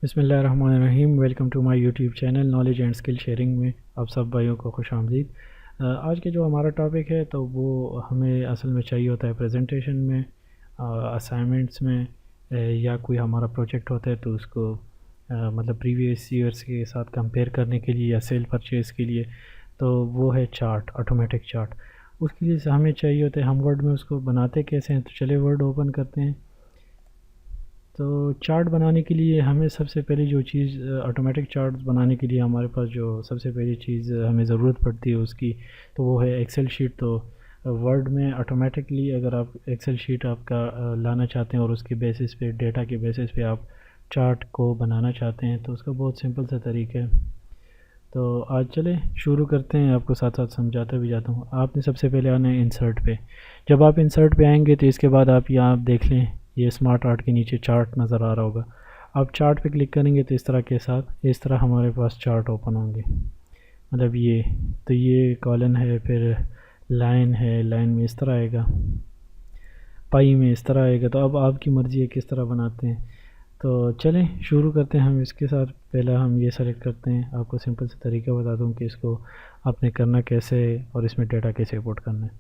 बिस्मिल्लाहिर्रहमानिर्रहीम। Welcome to my YouTube channel knowledge and skill sharing में आप सब भाइयों को खुश आमदीद। आज के जो हमारा टॉपिक है तो वो हमें असल में चाहिए होता है प्रेजेंटेशन में, असाइनमेंट्स में, या कोई हमारा प्रोजेक्ट होता है तो उसको मतलब प्रीवियस ईयर्स के साथ कंपेयर करने के लिए या सेल परचेज़ के लिए। तो वो है चार्ट, ऑटोमेटिक चार्ट। उसके लिए हमें चाहिए होता है, हम वर्ड में उसको बनाते कैसे हैं, तो चले वर्ड ओपन करते हैं। तो चार्ट बनाने के लिए हमें सबसे पहले जो चीज़, ऑटोमेटिक चार्ट्स बनाने के लिए हमारे पास जो सबसे पहली चीज़ हमें ज़रूरत पड़ती है उसकी, तो वो है एक्सेल शीट। तो वर्ड में ऑटोमेटिकली अगर आप एक्सेल शीट आपका लाना चाहते हैं और उसके बेसिस पे, डेटा के बेसिस पे आप चार्ट को बनाना चाहते हैं, तो उसका बहुत सिंपल सा तरीका है। तो आज चले शुरू करते हैं, आपको साथ साथ समझाता भी जाता हूँ। आपने सबसे पहले आना है इंसर्ट पे। जब आप इंसर्ट पे आएंगे तो इसके बाद आप यहाँ देख लें, ये स्मार्ट आर्ट के नीचे चार्ट नज़र आ रहा होगा। आप चार्ट पे क्लिक करेंगे तो इस तरह के साथ इस तरह हमारे पास चार्ट ओपन होंगे। मतलब ये, तो ये कॉलन है, फिर लाइन है, लाइन में इस तरह आएगा, पाई में इस तरह आएगा। तो अब आपकी मर्ज़ी है किस तरह बनाते हैं। तो चलें शुरू करते हैं हम इसके साथ। पहला हम ये सेलेक्ट करते हैं, आपको सिंपल सा तरीका बता दूं कि इसको आपने करना कैसे है और इसमें डेटा कैसे इंपोर्ट करना है।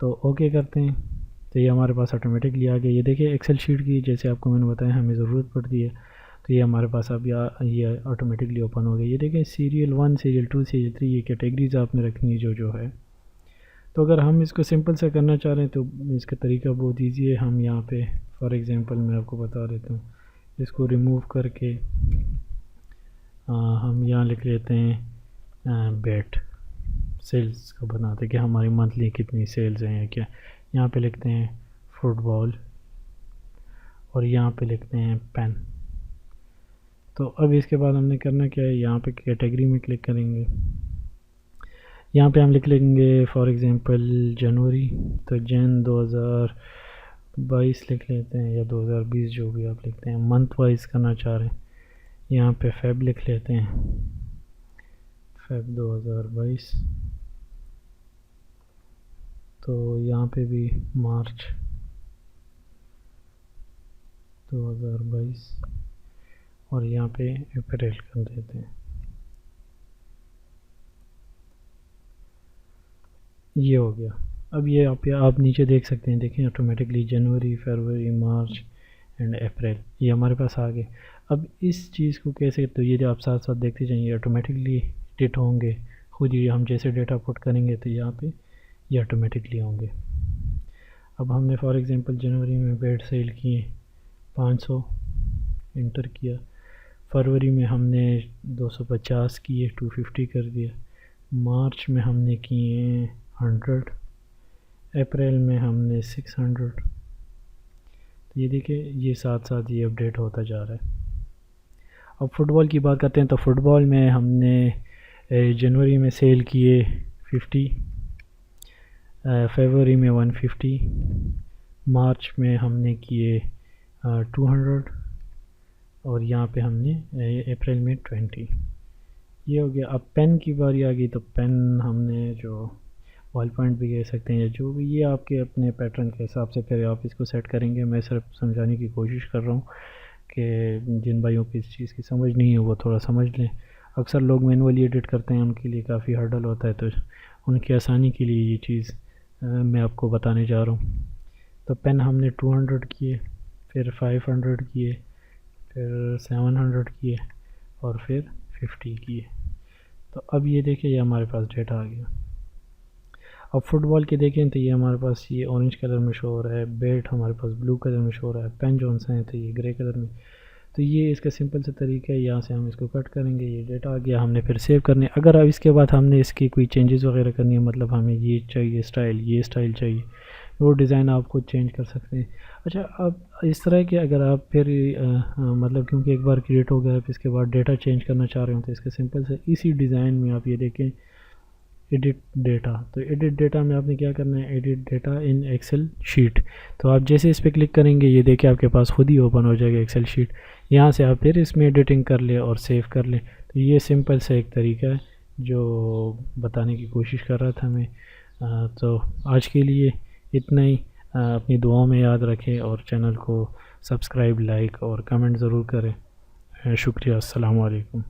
तो ओके करते हैं। तो ये हमारे पास ऑटोमेटिकली आ गया। ये देखिए एक्सेल शीट की, जैसे आपको मैंने बताया हमें ज़रूरत पड़ती है, तो ये हमारे पास अब ये ऑटोमेटिकली ओपन हो गया। ये देखें सीरियल 1, सीरियल 2, सीरियल 3, ये कैटेगरीज आपने रखनी है जो है। तो अगर हम इसको सिंपल से करना चाह रहे हैं तो इसका तरीका बहुत ईजी है। हम यहाँ पे फॉर एग्ज़ाम्पल मैं आपको बता देता हूँ, इसको रिमूव करके हम यहाँ लिख लेते हैं बेट सेल्स का बनाते कि हमारी मंथली कितनी सेल्स हैं या क्या। यहाँ पे लिखते हैं फुटबॉल और यहाँ पे लिखते हैं पेन। तो अब इसके बाद हमने करना क्या है, यहाँ पे कैटेगरी में क्लिक करेंगे। यहाँ पे हम लिख लेंगे फॉर एग्ज़ाम्पल जनवरी, तो जन 2022 लिख लेते हैं, या 2020, जो भी आप लिखते हैं, मंथ वाइज करना चाह रहे हैं। यहाँ पे फेब लिख लेते हैं, फेब 2022। तो यहाँ पे भी मार्च 2022 और यहाँ पे अप्रैल कर देते हैं। ये हो गया। अब ये आप नीचे देख सकते हैं, देखें automatically January, February, March and April ये हमारे पास आ गए। अब इस चीज़ को कैसे, तो ये आप साथ साथ देखते जाइए, ऑटोमेटिकली एडिट होंगे खुद ही। हम जैसे डेटा पुट करेंगे तो यहाँ पे ये ऑटोमेटिकली होंगे। अब हमने फॉर एग्ज़ाम्पल जनवरी में बेड सेल किए 500, इंटर किया। फरवरी में हमने 250 किए, 250 कर दिया। मार्च में हमने किए 100, अप्रैल में हमने 600। तो ये देखिए ये साथ साथ ये अपडेट होता जा रहा है। अब फुटबॉल की बात करते हैं, तो फुटबॉल में हमने जनवरी में सेल किए 50, फरवरी में 150, मार्च में हमने किए 200 और यहाँ पे हमने अप्रैल में 20। ये हो गया। अब पेन की बारी आ गई, तो पेन हमने जो बॉल पॉइंट भी कह सकते हैं या जो भी, ये आपके अपने पैटर्न के हिसाब से फिर आप इसको सेट करेंगे। मैं सिर्फ समझाने की कोशिश कर रहा हूँ कि जिन भाइयों को इस चीज़ की समझ नहीं है वो थोड़ा समझ लें। अक्सर लोग मैनुअली एडिट करते हैं, उनके लिए काफ़ी हर्डल होता है, तो उनकी आसानी के लिए ये चीज़ मैं आपको बताने जा रहा हूँ। तो पेन हमने 200 किए, फिर 500 किए, फिर 700 किए और फिर 50 किए। तो अब ये देखिए ये हमारे पास डेटा आ गया। अब फुटबॉल के देखें तो ये हमारे पास ये ऑरेंज कलर में शो हो रहा है, बैट हमारे पास ब्लू कलर में शो हो रहा है, पेन जोन सा है तो ये ग्रे कलर में। तो ये इसका सिंपल सा तरीका है, यहाँ से हम इसको कट करेंगे, ये डेटा आ गया, हमने फिर सेव करने। अगर अब इसके बाद हमने इसकी कोई चेंजेस वगैरह करनी है, मतलब हमें ये चाहिए स्टाइल, ये स्टाइल चाहिए, वो डिज़ाइन आप खुद चेंज कर सकते हैं। अच्छा, अब इस तरह के अगर आप फिर मतलब क्योंकि एक बार क्रिएट हो गया, फिर इसके बाद डेटा चेंज करना चाह रहे हो, तो इसका सिंपल से इसी डिज़ाइन में आप ये देखें एडिट डेटा। तो एडिट डेटा में आपने क्या करना है, edit data in Excel sheet. तो आप जैसे इस पर क्लिक करेंगे ये देखिए आपके पास खुद ही ओपन हो जाएगा एक्सेल शीट। यहाँ से आप फिर इसमें एडिटिंग कर लें और सेव कर लें। तो ये सिंपल सा एक तरीका है जो बताने की कोशिश कर रहा था मैं। तो आज के लिए इतना ही। अपनी दुआओं में याद रखें और चैनल को सब्सक्राइब, लाइक और कमेंट ज़रूर करें। शुक्रिया। अस्सलाम वालेकुम।